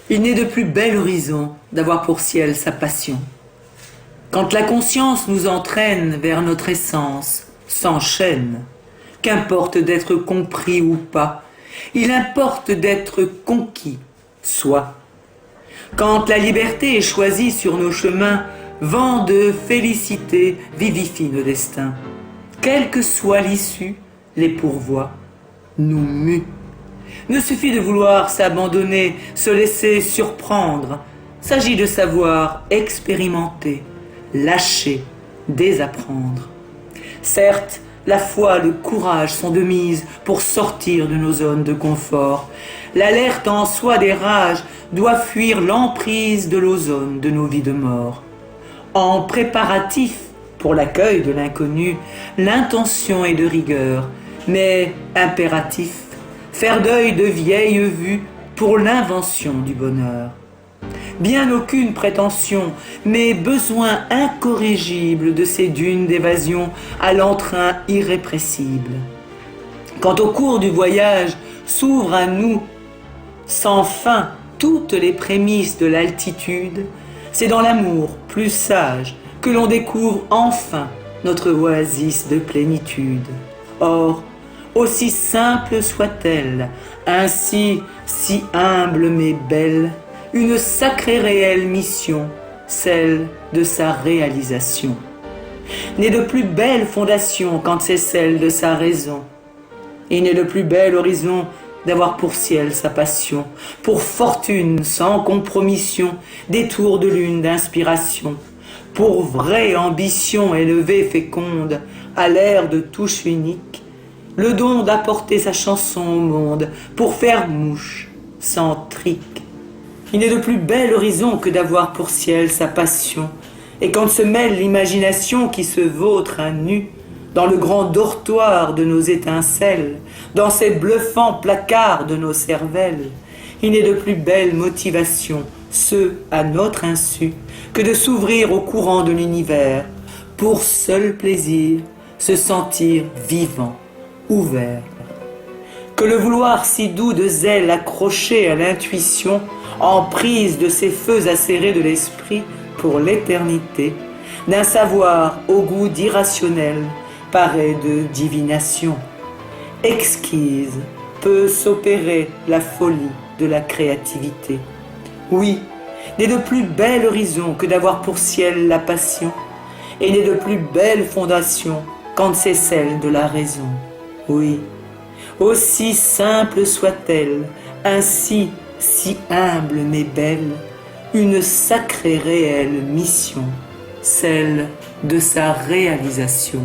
Il n'est de plus bel horizon d'avoir pour ciel sa passion. Quand la conscience nous entraîne vers notre essence, s'enchaîne, qu'importe d'être compris ou pas, il importe d'être conquis, soit. Quand la liberté est choisie sur nos chemins, vent de félicité vivifie nos destins. Quelle que soit l'issue, les pourvois nous muent. Ne suffit de vouloir s'abandonner, se laisser surprendre. S'agit de savoir expérimenter, lâcher, désapprendre. Certes, la foi, le courage sont de mise pour sortir de nos zones de confort. L'alerte en soi des rages doit fuir l'emprise de l'ozone de nos vies de mort. En préparatif pour l'accueil de l'inconnu, l'intention est de rigueur, mais impératif, faire deuil de vieilles vues pour l'invention du bonheur. Bien aucune prétention, mais besoin incorrigible de ces dunes d'évasion à l'entrain irrépressible. Quand au cours du voyage s'ouvrent à nous sans fin toutes les prémices de l'altitude, c'est dans l'amour plus sage que l'on découvre enfin notre oasis de plénitude. Or, aussi simple soit-elle, ainsi si humble mais belle, une sacrée réelle mission, celle de sa réalisation. N'est de plus belle fondation quand c'est celle de sa raison. Et n'est de plus bel horizon d'avoir pour ciel sa passion, pour fortune sans compromission, des tours de lune d'inspiration, pour vraie ambition élevée féconde, à l'air de touche unique, le don d'apporter sa chanson au monde, pour faire mouche, sans trique. Il n'est de plus bel horizon que d'avoir pour ciel sa passion, et quand se mêle l'imagination qui se vautre à nu, dans le grand dortoir de nos étincelles, dans ces bluffants placards de nos cervelles, il n'est de plus belle motivation, ce à notre insu, que de s'ouvrir au courant de l'univers, pour seul plaisir, se sentir vivant, ouvert. Que le vouloir si doux de zèle accroché à l'intuition, en prise de ces feux acérés de l'esprit pour l'éternité, d'un savoir au goût d'irrationnel, paraît de divination. Exquise peut s'opérer la folie de la créativité. Oui, n'est de plus bel horizon que d'avoir pour ciel la passion, et n'est de plus belle fondation quand c'est celle de la raison. Oui, aussi simple soit-elle, ainsi si humble mais belle, une sacrée réelle mission, celle de sa réalisation.